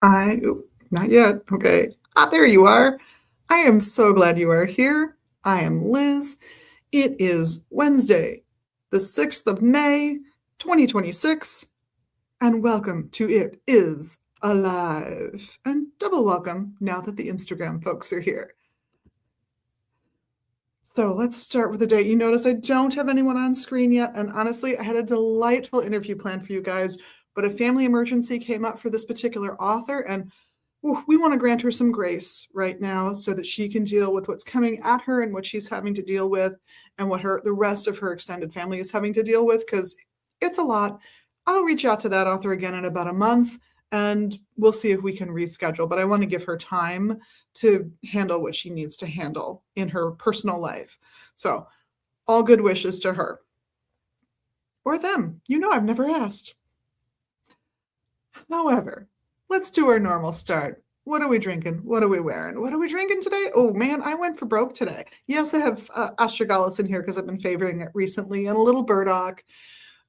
Not yet. Okay. Ah, there you are. I am so glad you are here. I am Liz. It is Wednesday, the 6th of May, 2026, and welcome to It Is Alive. And double welcome now that the Instagram folks are here. So let's start with the day. You notice I don't have anyone on screen yet, and honestly, I had a delightful interview planned for you guys, but a family emergency came up for this particular author, and we want to grant her some grace right now so that she can deal with what's coming at her and what she's having to deal with and what the rest of her extended family is having to deal with, because it's a lot. I'll reach out to that author again in about a month and we'll see if we can reschedule, but I want to give her time to handle what she needs to handle in her personal life. So all good wishes to her. Or them. I've never asked. However, let's do our normal start. What are we drinking? What are we wearing? What are we drinking today? Oh man, I went for broke today. Yes, I have astragalus in here because I've been favoring it recently, and a little burdock,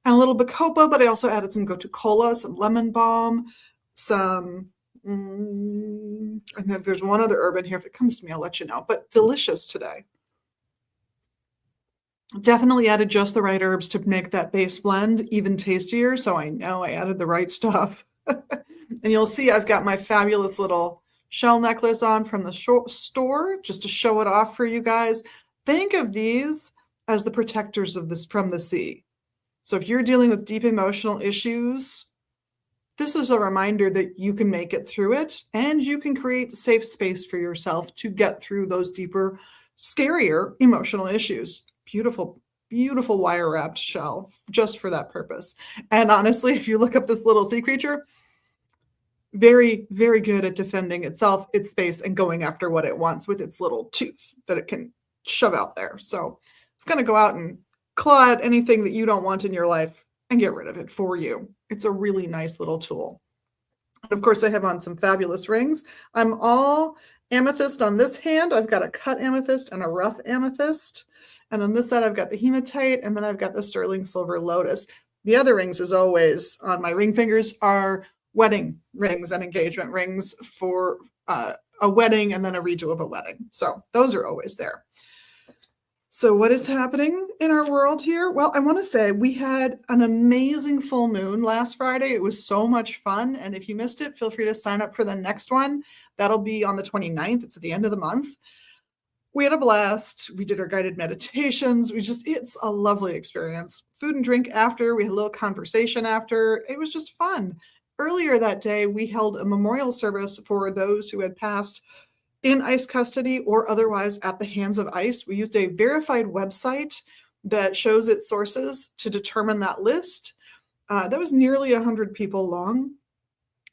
and a little bacopa, but I also added some gotu kola, some lemon balm, some, and then there's one other herb in here. If it comes to me, I'll let you know, but delicious today. Definitely added just the right herbs to make that base blend even tastier, so I know I added the right stuff. And you'll see I've got my fabulous little shell necklace on from the store just to show it off for you guys. Think of these as the protectors of this from the sea. So if you're dealing with deep emotional issues, this is a reminder that you can make it through it and you can create safe space for yourself to get through those deeper, scarier emotional issues. Beautiful, beautiful wire wrapped shell just for that purpose. And honestly, if you look up this little sea creature, very, very good at defending itself, its space, and going after what it wants with its little tooth that it can shove out there. So it's going to go out and claw at anything that you don't want in your life and get rid of it for you. It's a really nice little tool. And of course, I have on some fabulous rings. I'm all amethyst on this hand. I've got a cut amethyst and a rough amethyst. And on this side, I've got the hematite, and then I've got the sterling silver lotus. The other rings, as always, on my ring fingers are wedding rings and engagement rings for a wedding and then a redo of a wedding. So those are always there. So what is happening in our world here? Well, I want to say we had an amazing full moon last Friday. It was so much fun. And if you missed it, feel free to sign up for the next one. That'll be on the 29th. It's at the end of the month. We had a blast. We did our guided meditations. It's a lovely experience. Food and drink after. We had a little conversation after. It was just fun. Earlier that day, we held a memorial service for those who had passed in ICE custody or otherwise at the hands of ICE. We used a verified website that shows its sources to determine that list. That was nearly 100 people long.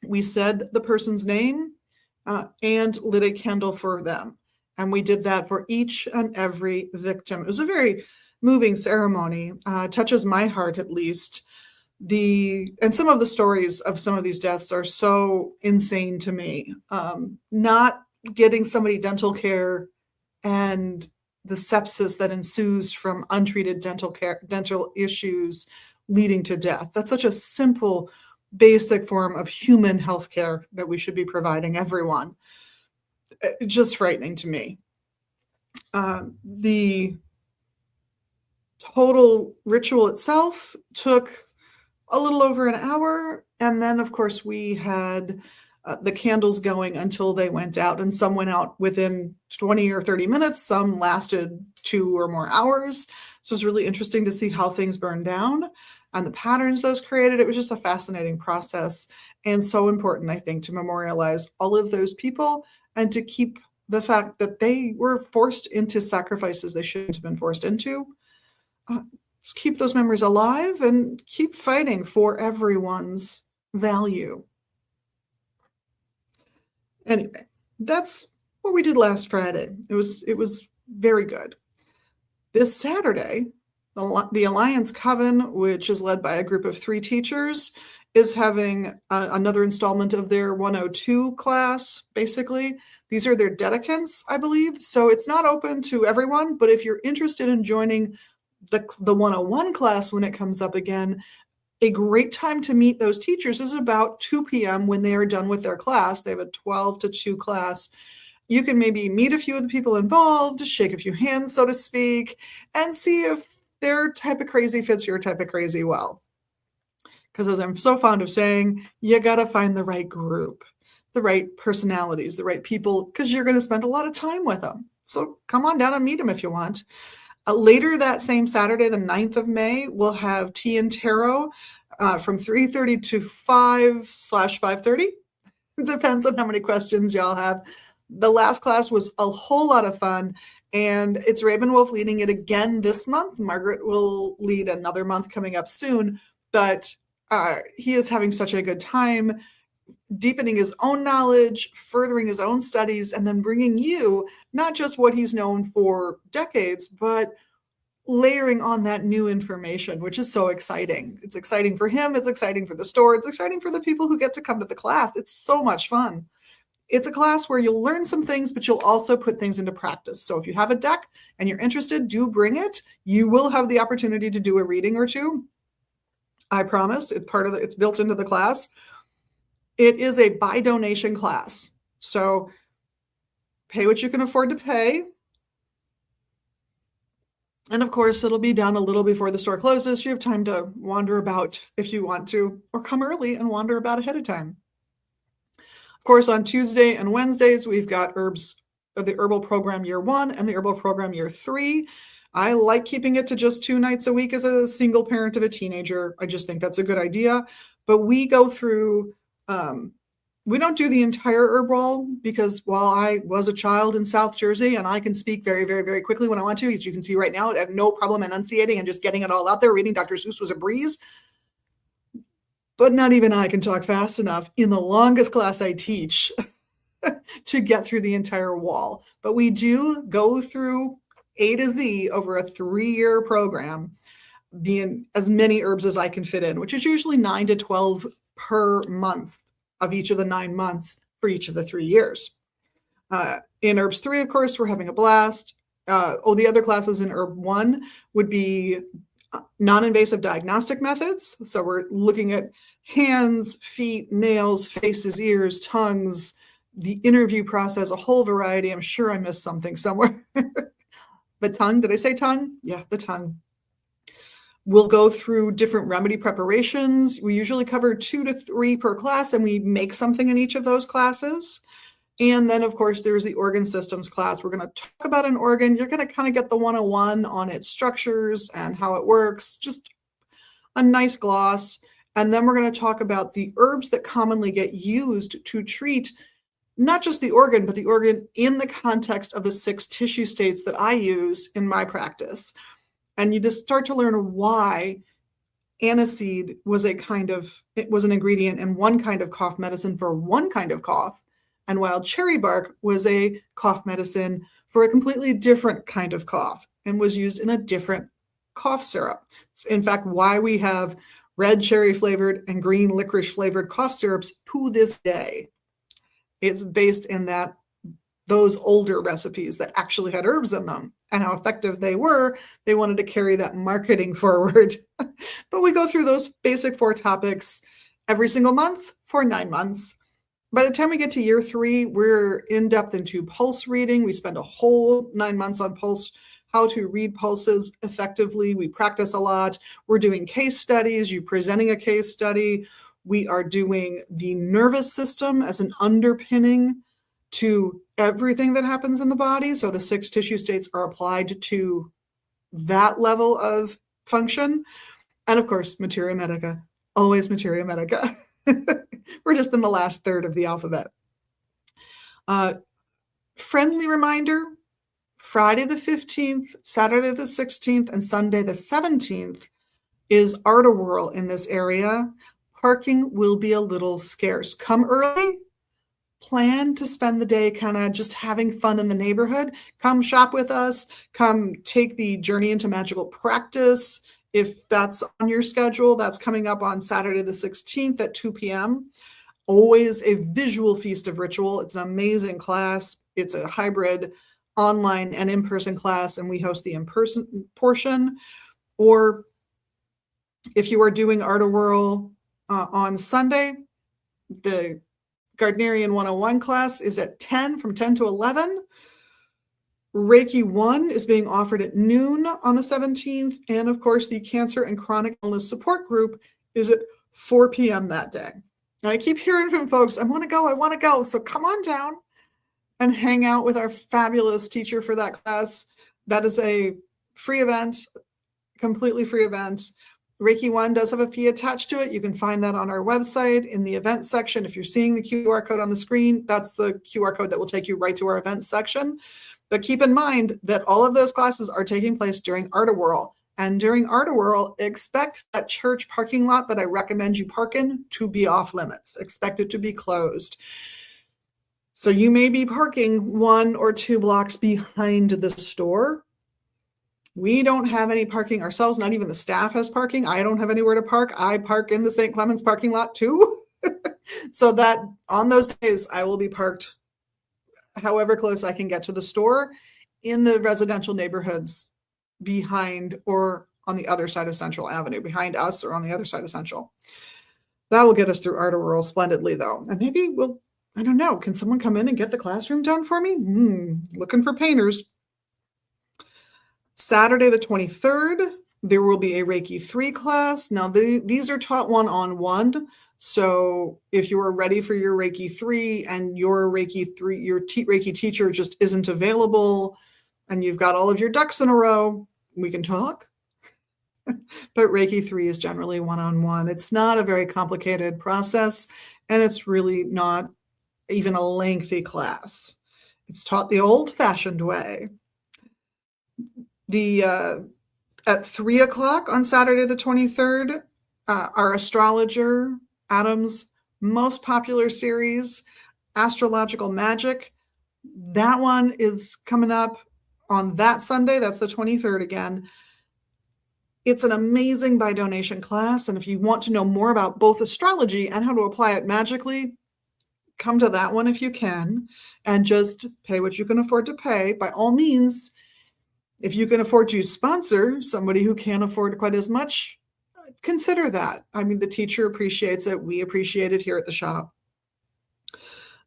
We said the person's name and lit a candle for them. And we did that for each and every victim. It was a very moving ceremony, touches my heart at least. And some of the stories of some of these deaths are so insane to me. Not getting somebody dental care and the sepsis that ensues from untreated dental issues leading to death. That's such a simple, basic form of human health care that we should be providing everyone. Just frightening to me. The total ritual itself took a little over an hour. And then, of course, we had the candles going until they went out. And some went out within 20 or 30 minutes. Some lasted 2 or more hours. So it was really interesting to see how things burned down and the patterns those created. It was just a fascinating process and so important, I think, to memorialize all of those people and to keep the fact that they were forced into sacrifices they shouldn't have been forced into. Let's keep those memories alive and keep fighting for everyone's value. Anyway, that's what we did last Friday. It was very good. This Saturday, the Alliance Coven, which is led by a group of 3 teachers, is having another installment of their 102 class, basically. These are their dedicants, I believe. So it's not open to everyone, but if you're interested in joining the 101 class when it comes up again, A great time to meet those teachers is about 2 p.m. when they are done with their class. They have a 12 to 2 class. You can maybe meet a few of the people involved, shake a few hands, so to speak, and see if their type of crazy fits your type of crazy well. Because as I'm so fond of saying, you got to find the right group, the right personalities, the right people, because you're going to spend a lot of time with them. So come on down and meet them if you want. Later that same Saturday, the 9th of May, we'll have tea and tarot from 3:30 to 5/5:30. It depends on how many questions y'all have. The last class was a whole lot of fun, and it's Ravenwolf leading it again this month. Margaret will lead another month coming up soon, but he is having such a good time deepening his own knowledge, furthering his own studies, and then bringing you not just what he's known for decades, but layering on that new information, which is so exciting. It's exciting for him. It's exciting for the store. It's exciting for the people who get to come to the class. It's so much fun. It's a class where you'll learn some things, but you'll also put things into practice. So if you have a deck and you're interested, do bring it. You will have the opportunity to do a reading or two. I promise. It's built into the class. It is a by donation class. So pay what you can afford to pay. And of course, it'll be done a little before the store closes. So you have time to wander about if you want to, or come early and wander about ahead of time. Of course, on Tuesday and Wednesdays, we've got the Herbal Program Year 1 and the Herbal Program Year 3. I like keeping it to just 2 nights a week as a single parent of a teenager. I just think that's a good idea. But we go through, we don't do the entire herb wall because while I was a child in South Jersey and I can speak very, very, very quickly when I want to, as you can see right now, I have no problem enunciating and just getting it all out there. Reading Dr. Seuss was a breeze. But not even I can talk fast enough in the longest class I teach to get through the entire wall. But we do go through A to Z over a 3-year program, as many herbs as I can fit in, which is usually 9 to 12 per month of each of the 9 months for each of the 3 years. In Herbs 3, of course, we're having a blast. The other classes in Herb 1 would be non-invasive diagnostic methods. So we're looking at hands, feet, nails, faces, ears, tongues, the interview process, a whole variety. I'm sure I missed something somewhere. The tongue, did I say tongue? Yeah, the tongue. We'll go through different remedy preparations. We usually cover 2 to 3 per class, and we make something in each of those classes. And then, of course, there's the organ systems class. We're going to talk about an organ. You're going to kind of get the 101 on its structures and how it works, just a nice gloss. And then we're going to talk about the herbs that commonly get used to treat not just the organ, but the organ in the context of the 6 tissue states that I use in my practice. And you just start to learn why aniseed was an ingredient in one kind of cough medicine for one kind of cough, and wild cherry bark was a cough medicine for a completely different kind of cough and was used in a different cough syrup. In fact, why we have red cherry flavored and green licorice flavored cough syrups to this day. It's based in those older recipes that actually had herbs in them and how effective they were. They wanted to carry that marketing forward. But we go through those basic 4 topics every single month for 9 months. By the time we get to year 3, we're in depth into pulse reading. We spend a whole 9 months on pulse, how to read pulses effectively. We practice a lot. We're doing case studies. You presenting a case study. We are doing the nervous system as an underpinning to everything that happens in the body. So the 6 tissue states are applied to that level of function. And of course, Materia Medica, always Materia Medica. We're just in the last third of the alphabet. Friendly reminder, Friday the 15th, Saturday the 16th, and Sunday the 17th is Art-A-Whirl in this area. Parking will be a little scarce. Come early. Plan to spend the day kind of just having fun in the neighborhood. Come shop with us. Come take the Journey into Magical Practice. If that's on your schedule, that's coming up on Saturday the 16th at 2 p.m. Always a visual feast of ritual. It's an amazing class. It's a hybrid online and in-person class, and we host the in-person portion. Or If you are doing Art of Whirl on Sunday, the Gardnerian 101 class is at 10, from 10 to 11. Reiki 1 is being offered at noon on the 17th. And of course, the Cancer and Chronic Illness Support Group is at 4 p.m. that day. And I keep hearing from folks, I want to go. So come on down and hang out with our fabulous teacher for that class. That is a free event, completely free event. Reiki 1 does have a fee attached to it. You can find that on our website in the events section. If you're seeing the QR code on the screen, that's the QR code that will take you right to our events section. But keep in mind that all of those classes are taking place during Art of Whirl. And during Art of Whirl, expect that church parking lot that I recommend you park in to be off limits. Expect it to be closed. So you may be parking 1 or 2 blocks behind the store. We don't have any parking ourselves. Not even the staff has parking. I don't have anywhere to park. I park in the St. Clements parking lot too. So that on those days, I will be parked however close I can get to the store in the residential neighborhoods behind or on the other side of Central Avenue, behind us or on the other side of Central. That will get us through Art of Whirl splendidly, though. And maybe I don't know, can someone come in and get the classroom done for me? Looking for painters. Saturday the 23rd, there will be a Reiki 3 class. Now, these are taught one-on-one. So if you are ready for your Reiki 3 and your Reiki teacher just isn't available and you've got all of your ducks in a row, we can talk. But Reiki 3 is generally one-on-one. It's not a very complicated process, and it's really not even a lengthy class. It's taught the old-fashioned way. At 3 o'clock on Saturday the 23rd, our astrologer, Adam's most popular series, Astrological Magic. That one is coming up on that Sunday. That's the 23rd again. It's an amazing by donation class. And if you want to know more about both astrology and how to apply it magically, come to that one if you can, and just pay what you can afford to pay. By all means, if you can afford to sponsor somebody who can't afford quite as much, consider that. I mean, the teacher appreciates it. We appreciate it here at the shop.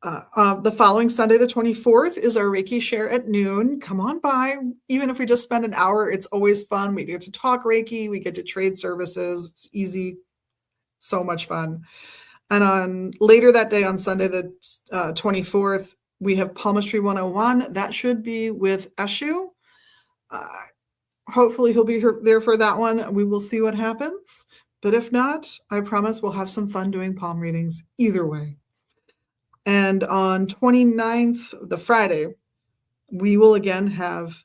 The following Sunday, the 24th, is our Reiki Share at noon. Come on by. Even if we just spend an hour, it's always fun. We get to talk Reiki. We get to trade services. It's easy. So much fun. And on later that day, on Sunday, the 24th, we have Palmistry 101. That should be with Eshu. Hopefully he'll be there for that one. We will see what happens. But if not, I promise we'll have some fun doing palm readings either way. And on 29th, the Friday, we will again have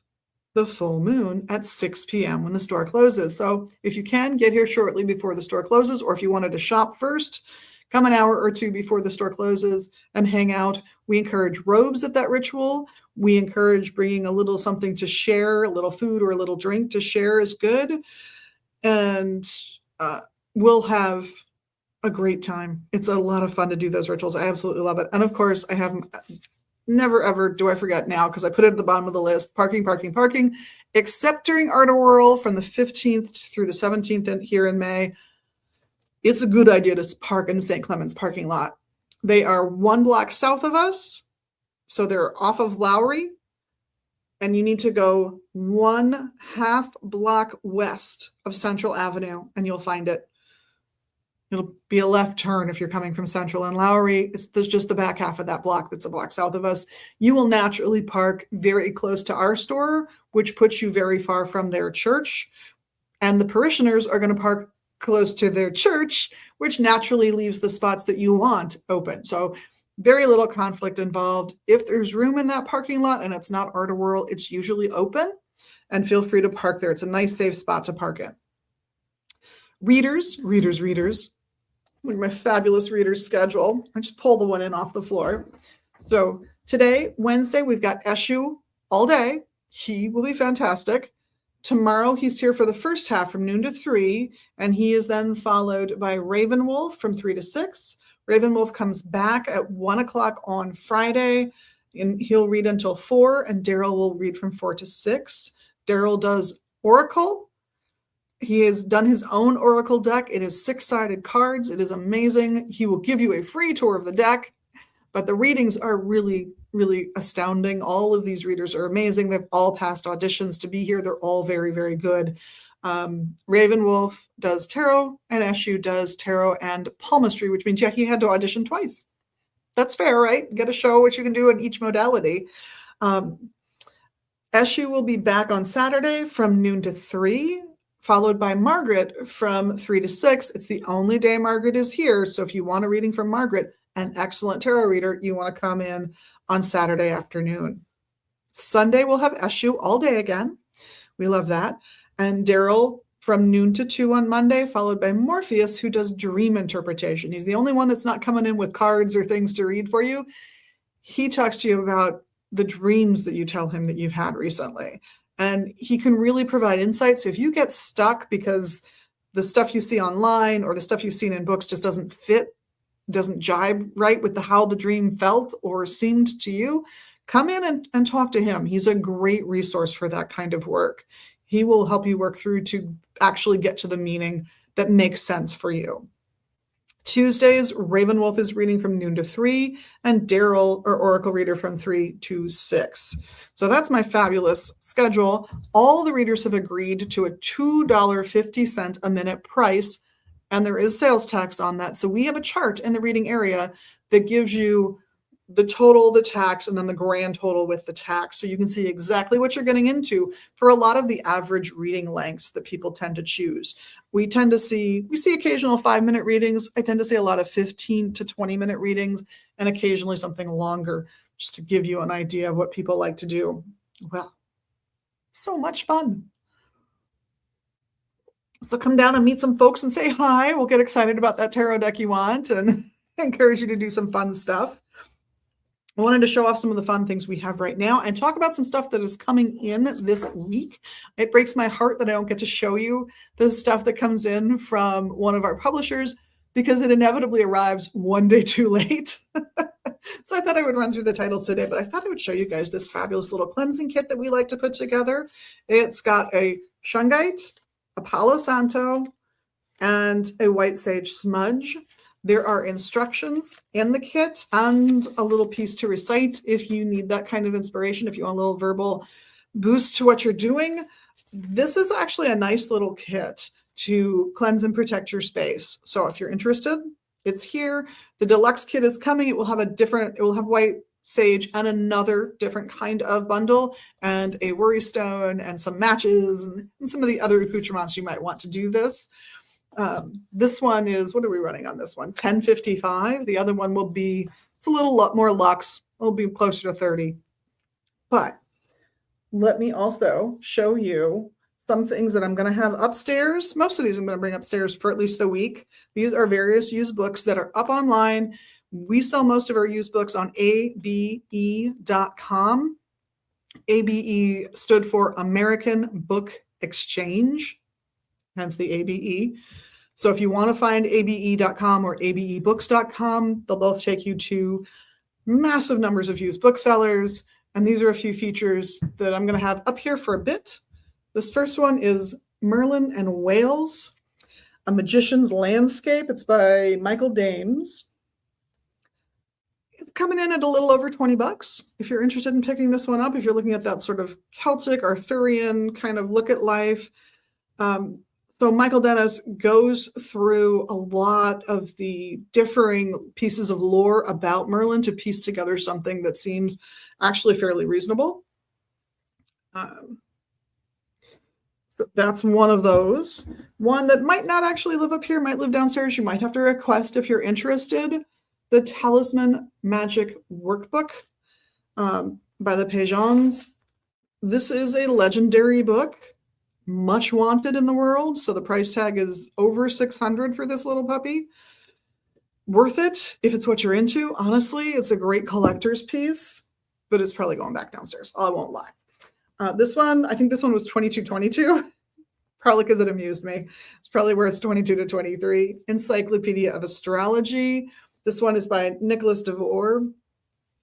the full moon at 6 p.m. when the store closes. So if you can, get here shortly before the store closes, or if you wanted to shop first, come an hour or two before the store closes and hang out. We encourage robes at that ritual. We encourage bringing a little something to share, a little food or a little drink to share is good. And we'll have a great time. It's a lot of fun to do those rituals. I absolutely love it. And of course, I have never, ever do I forget now, because I put it at the bottom of the list, parking, except during Art of Whirl from the 15th through the 17th here in May. It's a good idea to park in the St. Clements parking lot. They are 1 block south of us. So they're off of Lowry, and you need to go 1/2 block west of Central Avenue, and you'll find it. It'll be a left turn if you're coming from Central and Lowry. There's just the back half of that block that's a block south of us. You will naturally park very close to our store, which puts you very far from their church. And the parishioners are going to park close to their church, which naturally leaves the spots that you want open. So very little conflict involved. If there's room in that parking lot and it's not Art of Whirl, it's usually open, and feel free to park there. It's a nice, safe spot to park in. Readers. Look at my fabulous readers schedule. I just pulled the one in off the floor. So today, Wednesday, we've got Eshu all day. He will be fantastic. Tomorrow, he's here for the first half from noon to 3, and he is then followed by Ravenwolf from 3 to 6. Ravenwolf comes back at 1 o'clock on Friday, and he'll read until 4, and Daryl will read from 4 to 6. Daryl does Oracle, He has done his own Oracle deck. It is 6-sided cards. It is amazing. He will give you a free tour of the deck, but the readings are really, really astounding. All of these readers are amazing. They've all passed auditions to be here. They're all very, very good. Ravenwolf does tarot, and Eshu does tarot and palmistry, which means, yeah, he had to audition twice. That's fair, right? Get to show what you can do in each modality. Eshu will be back on Saturday from noon to 3, followed by Margaret from 3 to 6. It's the only day Margaret is here. So if you want a reading from Margaret, an excellent tarot reader, you want to come in on Saturday afternoon. Sunday, we'll have Eshu all day again. We love that. And Daryl from noon to 2 on Monday, followed by Morpheus, who does dream interpretation. He's the only one that's not coming in with cards or things to read for you. He talks to you about the dreams that you tell him that you've had recently. And he can really provide insight. So if you get stuck because the stuff you see online or the stuff you've seen in books just doesn't fit, doesn't jibe right with how the dream felt or seemed to you, come in and talk to him. He's a great resource for that kind of work. He will help you work through to actually get to the meaning that makes sense for you. Tuesdays, Ravenwolf is reading from noon to 3, and Daryl, or Oracle reader, from 3 to 6. So that's my fabulous schedule. All the readers have agreed to a $2.50 a minute price, and there is sales tax on that. So we have a chart in the reading area that gives you the total, the tax, and then the grand total with the tax. So you can see exactly what you're getting into for a lot of the average reading lengths that people tend to choose. We see occasional 5-minute readings. I tend to see a lot of 15 to 20-minute readings and occasionally something longer, just to give you an idea of what people like to do. Well, so much fun. So come down and meet some folks and say hi. We'll get excited about that tarot deck you want and encourage you to do some fun stuff. I wanted to show off some of the fun things we have right now and talk about some stuff that is coming in this week. It breaks my heart that I don't get to show you the stuff that comes in from one of our publishers because it inevitably arrives one day too late. So I thought I would run through the titles today, but I thought I would show you guys this fabulous little cleansing kit that we like to put together. It's got a shungite, a Palo Santo, and a white sage smudge. There are instructions in the kit and a little piece to recite if you need that kind of inspiration, if you want a little verbal boost to what you're doing. This is actually a nice little kit to cleanse and protect your space. So if you're interested, it's here. The deluxe kit is coming. It will have white sage and another different kind of bundle and a worry stone and some matches and some of the other accoutrements you might want to do this. This one is, what are we running on this one? $10.55. The other one will be, it's a little more luxe. It'll be closer to 30. But let me also show you some things that I'm going to have upstairs. Most of these I'm going to bring upstairs for at least a week. These are various used books that are up online. We sell most of our used books on ABE.com. ABE stood for American Book Exchange, hence the ABE. So if you want to find abe.com or abebooks.com, they'll both take you to massive numbers of used booksellers. And these are a few features that I'm going to have up here for a bit. This first one is Merlin and Wales, A Magician's Landscape. It's by Michael Dames. It's coming in at a little over $20. If you're interested in picking this one up, if you're looking at that sort of Celtic, Arthurian kind of look at life, so Michael Dennis goes through a lot of the differing pieces of lore about Merlin to piece together something that seems actually fairly reasonable. So that's one of those. One that might not actually live up here, might live downstairs. You might have to request if you're interested. The Talisman Magic Workbook by the Payjons. This is a legendary book, much wanted in the world. So the price tag is over $600 for this little puppy. Worth it if it's what you're into. Honestly, it's a great collector's piece, but it's probably going back downstairs. I won't lie. This one, I think this one was $22.22, probably because it amused me. It's probably worth $22 to $23. Encyclopedia of Astrology. This one is by Nicholas DeVore.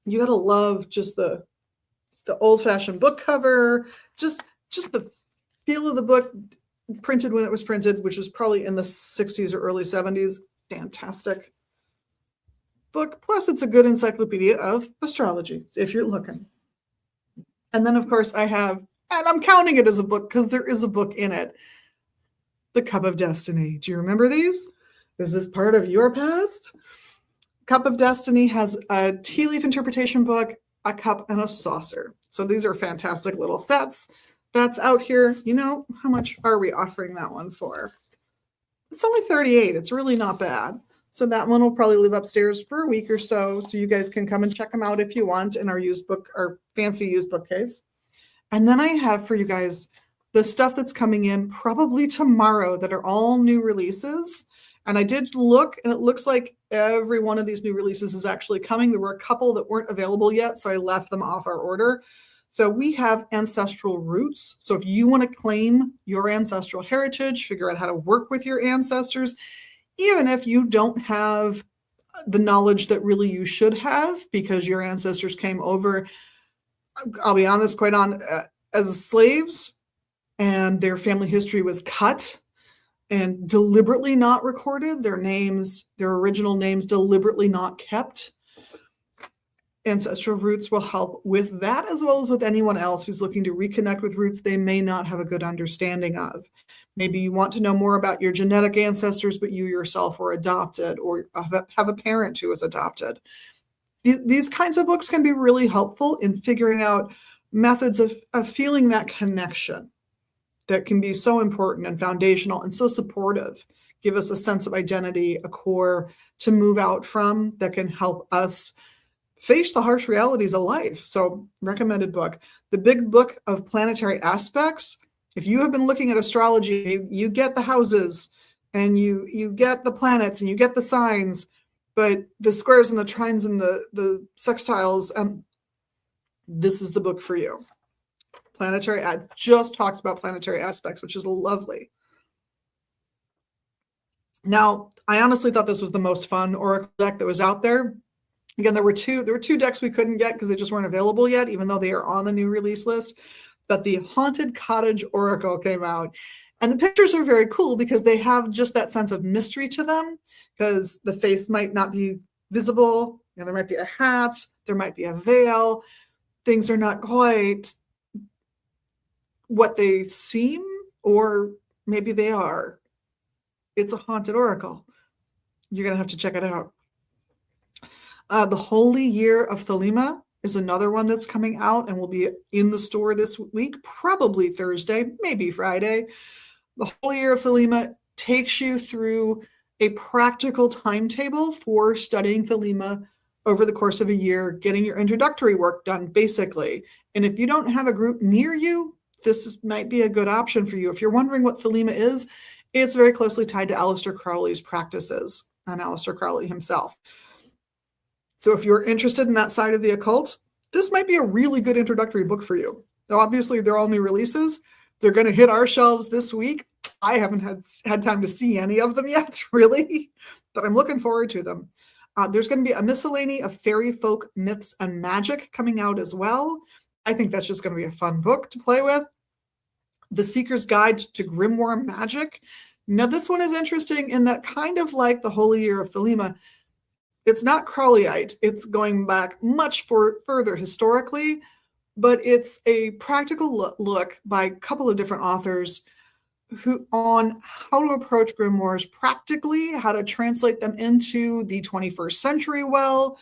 You gotta love just the old-fashioned book cover, just the feel of the book. printed when it was printed, which was probably in the 60s or early 70s. Fantastic book. Plus, it's a good encyclopedia of astrology if you're looking. And then, of course, I have, and I'm counting it as a book because there is a book in it, The Cup of Destiny. Do you remember these? Is this part of your past? Cup of Destiny has a tea leaf interpretation book, a cup, and a saucer. So these are fantastic little sets. That's out here. You know, how much are we offering that one for? It's only $38. It's really not bad. So that one will probably live upstairs for a week or so. So you guys can come and check them out if you want in our used book, our fancy used bookcase. And then I have for you guys the stuff that's coming in probably tomorrow that are all new releases. And I did look, and it looks like every one of these new releases is actually coming. There were a couple that weren't available yet, so I left them off our order. So we have ancestral roots. So if you want to claim your ancestral heritage, figure out how to work with your ancestors, even if you don't have the knowledge that really you should have because your ancestors came over, I'll be honest, as slaves, and their family history was cut and deliberately not recorded, their names, their original names deliberately not kept. Ancestral roots will help with that, as well as with anyone else who's looking to reconnect with roots they may not have a good understanding of. Maybe you want to know more about your genetic ancestors, but you yourself were adopted or have a parent who was adopted. These kinds of books can be really helpful in figuring out methods of feeling that connection that can be so important and foundational and so supportive. Give us a sense of identity, a core to move out from that can help us face the harsh realities of life. So, recommended book. The Big Book of Planetary Aspects. If you have been looking at astrology, you get the houses and you get the planets and you get the signs, but the squares and the trines and the sextiles, this is the book for you. Planetary just talks about planetary aspects, which is lovely. Now, I honestly thought this was the most fun oracle deck that was out there. Again, there were two decks we couldn't get because they just weren't available yet, even though they are on the new release list. But the Haunted Cottage Oracle came out. And the pictures are very cool because they have just that sense of mystery to them, because the face might not be visible. You know, there might be a hat, there might be a veil. Things are not quite what they seem, or maybe they are. It's a haunted oracle. You're going to have to check it out. The Holy Year of Thelema is another one that's coming out and will be in the store this week, probably Thursday, maybe Friday. The Holy Year of Thelema takes you through a practical timetable for studying Thelema over the course of a year, getting your introductory work done, basically. And if you don't have a group near you, this might be a good option for you. If you're wondering what Thelema is, it's very closely tied to Aleister Crowley's practices and Aleister Crowley himself. So if you're interested in that side of the occult, this might be a really good introductory book for you. Now, obviously, they're all new releases. They're going to hit our shelves this week. I haven't had time to see any of them yet, really, but I'm looking forward to them. There's going to be a miscellany of fairy folk myths and magic coming out as well. I think that's just going to be a fun book to play with. The Seeker's Guide to Grimoire Magic. Now, this one is interesting in that, kind of like the Holy Year of Thelema, it's not Crowleyite. It's going back much further historically, but it's a practical look by a couple of different authors on how to approach grimoires practically, how to translate them into the 21st century well.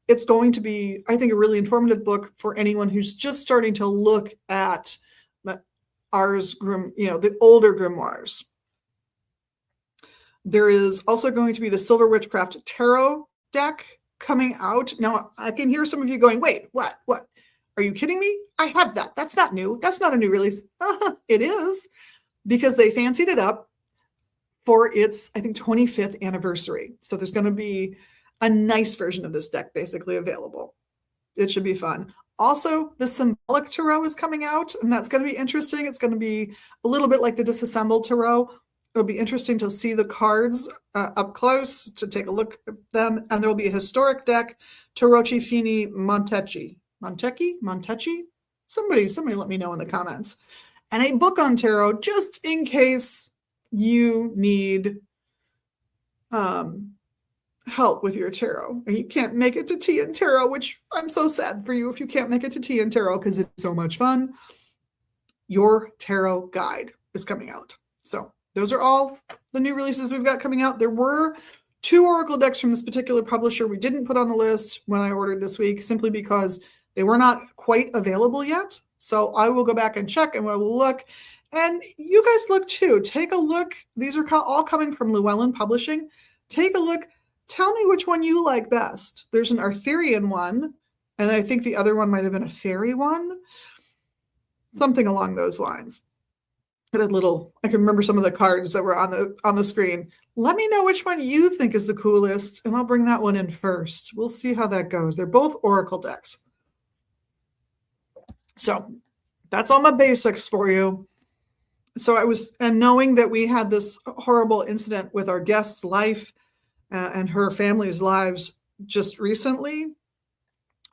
It's going to be, I think, a really informative book for anyone who's just starting to look at the older grimoires. There is also going to be the Silver Witchcraft Tarot deck coming out. Now, I can hear some of you going, wait, what? Are you kidding me? I have that. That's not new. That's not a new release. It is, because they fancied it up for its, I think, 25th anniversary. So there's going to be a nice version of this deck basically available. It should be fun. Also, the Symbolic Tarot is coming out, and that's going to be interesting. It's going to be a little bit like the Disassembled Tarot. It'll be interesting to see the cards up close, to take a look at them. And there will be a historic deck, Tarocchi Fini Montecchi. Montecchi? Somebody let me know in the comments. and a book on tarot just in case you need help with your tarot and you can't make it to tea and tarot, which I'm so sad for you if you can't make it to tea and tarot because it's so much fun. Your tarot guide is coming out. So those are all the new releases we've got coming out. There were 2 oracle decks from this particular publisher we didn't put on the list when I ordered this week, simply because they were not quite available yet. So I will go back and check and we'll look. And you guys look too. Take a look. These are all coming from Llewellyn Publishing. Take a look. Tell me which one you like best. There's an Arthurian one, and I think the other one might have been a fairy one. Something along those lines. I can remember some of the cards that were on the screen. Let me know which one you think is the coolest, and I'll bring that one in first. We'll see how that goes. They're both oracle decks. So that's all my basics for you. So knowing that we had this horrible incident with our guest's life and her family's lives just recently,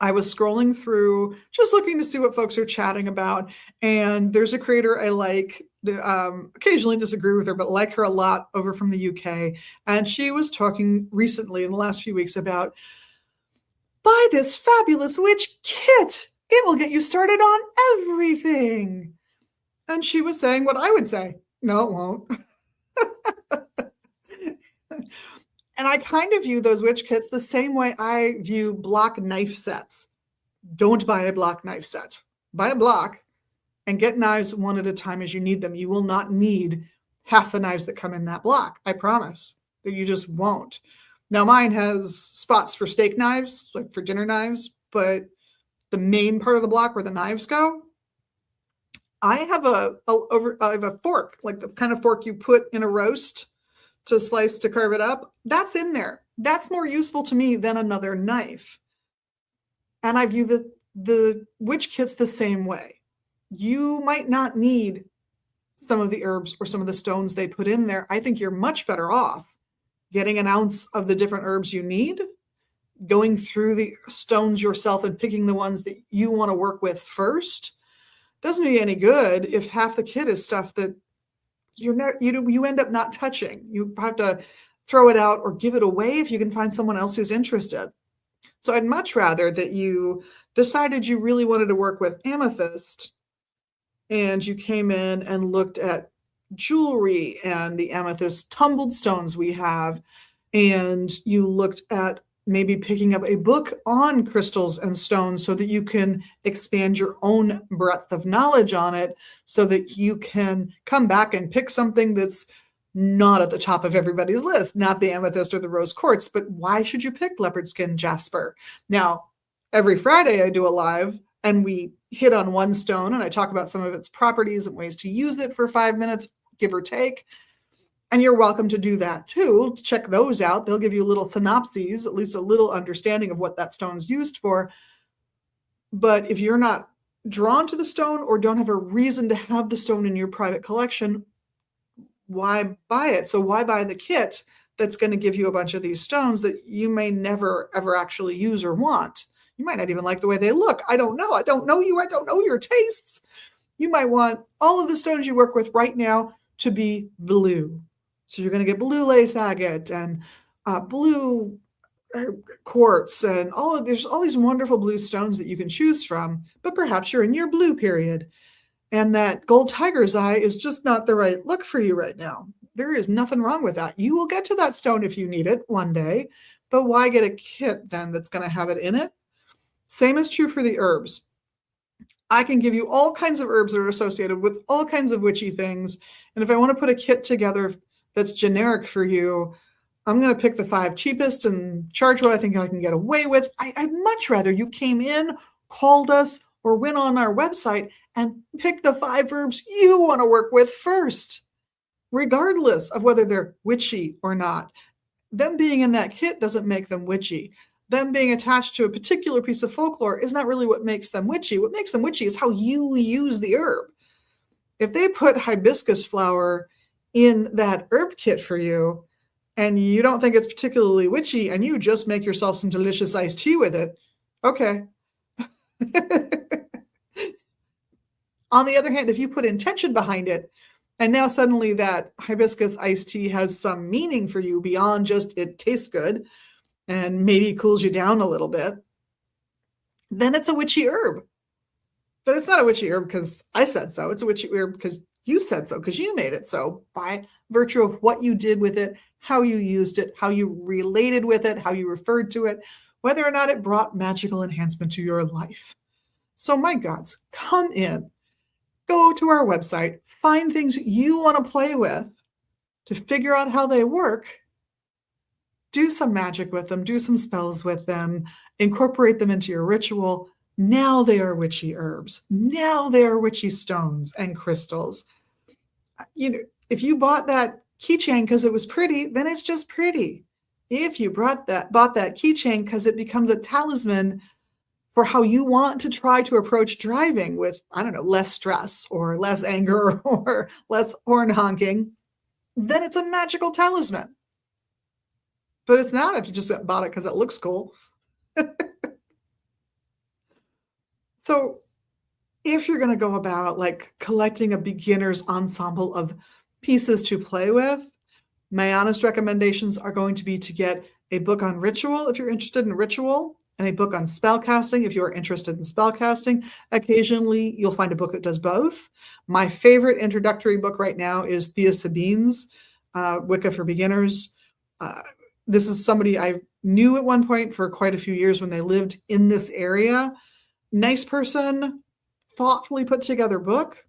I was scrolling through, just looking to see what folks are chatting about. And there's a creator I like, occasionally disagree with her, but like her a lot, over from the UK. And she was talking recently in the last few weeks about, buy this fabulous witch kit. It will get you started on everything. And she was saying what I would say. No, it won't. And I kind of view those witch kits the same way I view block knife sets. Don't buy a block knife set. Buy a block and get knives one at a time as you need them. You will not need half the knives that come in that block. I promise that you just won't. Now mine has spots for steak knives, like for dinner knives, but the main part of the block where the knives go, I have a fork, like the kind of fork you put in a roast to carve it up. That's in there. That's more useful to me than another knife. And I view the witch kits the same way. You might not need some of the herbs or some of the stones they put in there. I think you're much better off getting an ounce of the different herbs you need, going through the stones yourself and picking the ones that you want to work with first. Doesn't do you any good if half the kit is stuff that you end up not touching. You have to throw it out or give it away if you can find someone else who's interested. So I'd much rather that you decided you really wanted to work with amethyst and you came in and looked at jewelry and the amethyst tumbled stones we have, and you looked at maybe picking up a book on crystals and stones so that you can expand your own breadth of knowledge on it, so that you can come back and pick something that's not at the top of everybody's list, not the amethyst or the rose quartz. But why should you pick leopard skin jasper? Now, every Friday I do a live and we hit on one stone and I talk about some of its properties and ways to use it for 5 minutes, give or take. And you're welcome to do that too, to check those out. They'll give you little synopses, at least a little understanding of what that stone's used for. But if you're not drawn to the stone or don't have a reason to have the stone in your private collection, why buy it? So why buy the kit that's going to give you a bunch of these stones that you may never, ever actually use or want? You might not even like the way they look. I don't know. I don't know you. I don't know your tastes. You might want all of the stones you work with right now to be blue. So you're going to get blue lace agate and blue quartz and there's all these wonderful blue stones that you can choose from, but perhaps you're in your blue period and that gold tiger's eye is just not the right look for you right now. There is nothing wrong with that. You will get to that stone if you need it one day, but why get a kit then that's going to have it in it? Same is true for the herbs. I can give you all kinds of herbs that are associated with all kinds of witchy things. And if I want to put a kit together that's generic for you, I'm going to pick the 5 cheapest and charge what I think I can get away with. I'd much rather you came in, called us, or went on our website and picked the 5 herbs you want to work with first, regardless of whether they're witchy or not. Them being in that kit doesn't make them witchy. Them being attached to a particular piece of folklore is not really what makes them witchy. What makes them witchy is how you use the herb. If they put hibiscus flower in that herb kit for you and you don't think it's particularly witchy and you just make yourself some delicious iced tea with it, okay. On the other hand, if you put intention behind it, and now suddenly that hibiscus iced tea has some meaning for you beyond just it tastes good and maybe cools you down a little bit, then it's a witchy herb. But it's not a witchy herb because I said so. It's a witchy herb because you said so, because you made it so by virtue of what you did with it, how you used it, how you related with it, how you referred to it, whether or not it brought magical enhancement to your life. So my gods, come in, go to our website, find things you want to play with to figure out how they work, do some magic with them, do some spells with them, incorporate them into your ritual. Now they are witchy herbs. Now they are witchy stones and crystals. If you bought that keychain because it was pretty, then it's just pretty. If you bought that keychain because it becomes a talisman for how you want to try to approach driving with, I don't know, less stress or less anger or less horn honking, then it's a magical talisman. But it's not if you just bought it because it looks cool. So if you're going to go about like collecting a beginner's ensemble of pieces to play with, my honest recommendations are going to be to get a book on ritual if you're interested in ritual, and a book on spellcasting if you're interested in spellcasting. Occasionally, you'll find a book that does both. My favorite introductory book right now is Thea Sabine's Wicca for Beginners. This is somebody I knew at one point for quite a few years when they lived in this area. Nice person, thoughtfully put together book,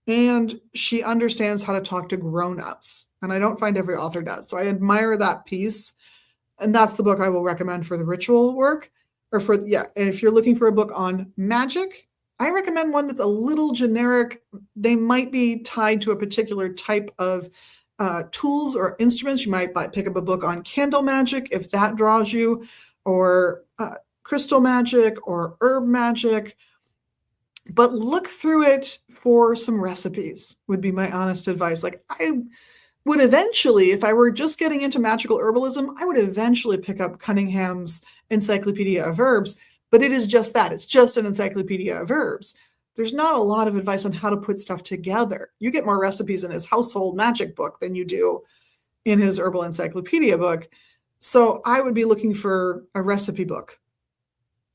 and she understands how to talk to grown-ups. And I don't find every author does. So I admire that piece. And that's the book I will recommend for the ritual work. And if you're looking for a book on magic, I recommend one that's a little generic. They might be tied to a particular type of tools or instruments. You might pick up a book on candle magic if that draws you, or crystal magic or herb magic. But look through it for some recipes would be my honest advice. Like I would eventually, if I were just getting into magical herbalism, I would eventually pick up Cunningham's Encyclopedia of Herbs, but it is just that. It's just an encyclopedia of herbs. There's not a lot of advice on how to put stuff together. You get more recipes in his household magic book than you do in his herbal encyclopedia book. So I would be looking for a recipe book.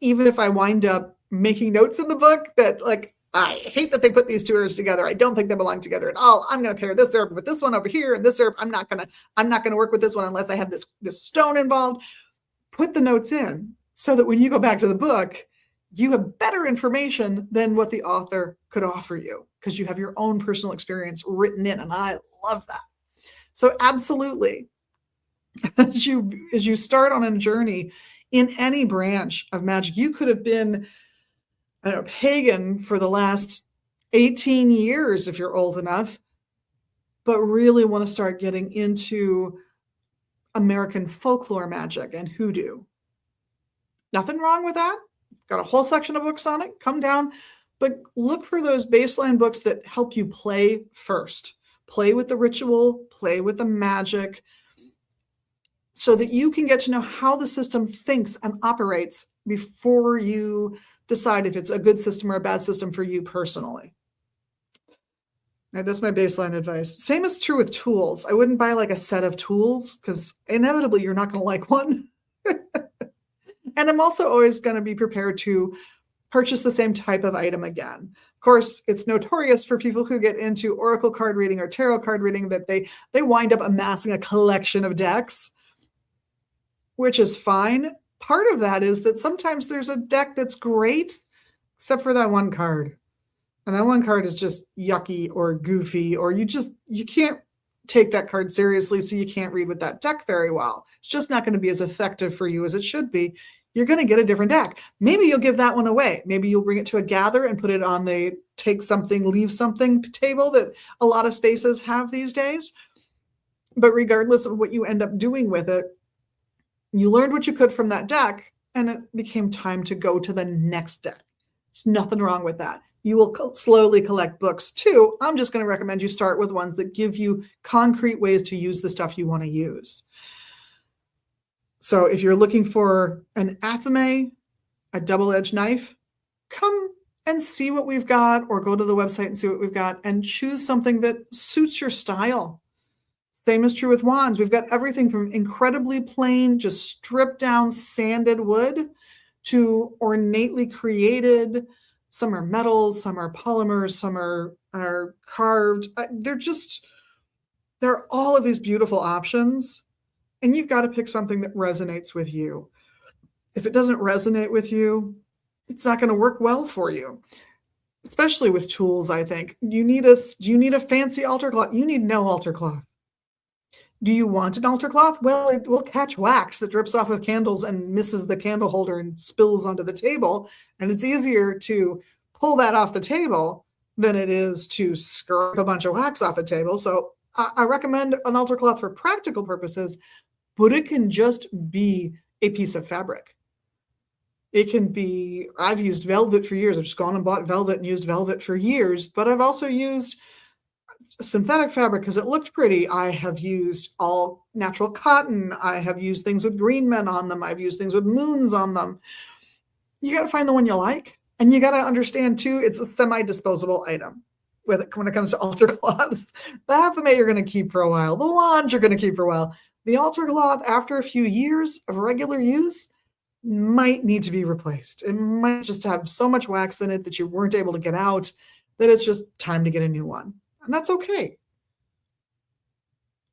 Even if I wind up making notes in the book that like, I hate that they put these two herbs together. I don't think they belong together at all. I'm going to pair this herb with this one over here, and this herb, I'm not going to work with this one unless I have this stone involved. Put the notes in so that when you go back to the book, you have better information than what the author could offer you because you have your own personal experience written in, and I love that. So absolutely, as you start on a journey in any branch of magic, you could have been, I don't know, pagan for the last 18 years if you're old enough, but really want to start getting into American folklore magic and hoodoo. Nothing wrong with that. Got a whole section of books on it. Come down, but look for those baseline books that help you play first. Play with the ritual, play with the magic, so that you can get to know how the system thinks and operates before you decide if it's a good system or a bad system for you personally. Right, that's my baseline advice. Same is true with tools. I wouldn't buy like a set of tools because inevitably you're not going to like one. And I'm also always going to be prepared to purchase the same type of item again. Of course, it's notorious for people who get into oracle card reading or tarot card reading that they wind up amassing a collection of decks, which is fine. Part of that is that sometimes there's a deck that's great, except for that one card. And that one card is just yucky or goofy, or you can't take that card seriously, so you can't read with that deck very well. It's just not going to be as effective for you as it should be. You're going to get a different deck. Maybe you'll give that one away. Maybe you'll bring it to a gather and put it on the take something, leave something table that a lot of spaces have these days. But regardless of what you end up doing with it, you learned what you could from that deck, and it became time to go to the next deck. There's nothing wrong with that. You will slowly collect books too. I'm just going to recommend you start with ones that give you concrete ways to use the stuff you want to use. So if you're looking for an athame, a double-edged knife, come and see what we've got, or go to the website and see what we've got and choose something that suits your style. Same is true with wands. We've got everything from incredibly plain, just stripped down sanded wood, to ornately created. Some are metals, some are polymers, some are carved. There are all of these beautiful options, and you've got to pick something that resonates with you. If it doesn't resonate with you, it's not going to work well for you. Especially with tools, I think. Do you need a fancy altar cloth? You need no altar cloth. Do you want an altar cloth? Well, it will catch wax that drips off of candles and misses the candle holder and spills onto the table. And it's easier to pull that off the table than it is to scrape a bunch of wax off a table. So I recommend an altar cloth for practical purposes, but it can just be a piece of fabric. It can be, I've used velvet for years. I've just gone and bought velvet and used velvet for years, but I've also used synthetic fabric because it looked pretty. I have used all natural cotton. I have used things with green men on them. I've used things with moons on them. You got to find the one you like. And you got to understand too, it's a semi-disposable item when it comes to altar cloths. The hapame you're going to keep for a while. The wand you're going to keep for a while. The altar cloth, after a few years of regular use, might need to be replaced. It might just have so much wax in it that you weren't able to get out that it's just time to get a new one. And that's okay.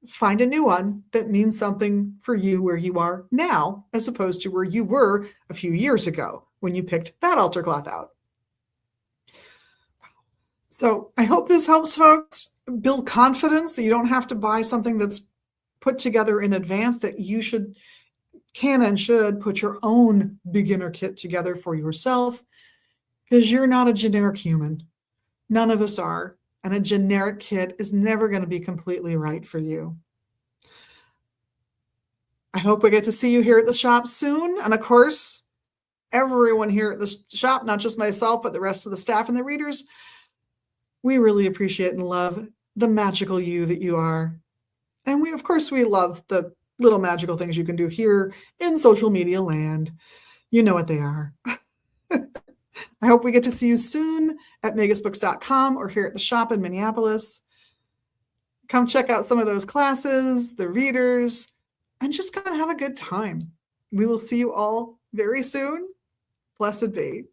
Find a new one that means something for you where you are now, as opposed to where you were a few years ago when you picked that altar cloth out. So I hope this helps folks build confidence that you don't have to buy something that's put together in advance, that you can and should put your own beginner kit together for yourself, because you're not a generic human. None of us are. And a generic kit is never going to be completely right for you. I hope we get to see you here at the shop soon. And of course, everyone here at the shop, not just myself, but the rest of the staff and the readers, we really appreciate and love the magical you that you are. And we love the little magical things you can do here in social media land. You know what they are. I hope we get to see you soon at magusbooks.com or here at the shop in Minneapolis. Come check out some of those classes, the readers, and just come and have a good time. We will see you all very soon. Blessed be.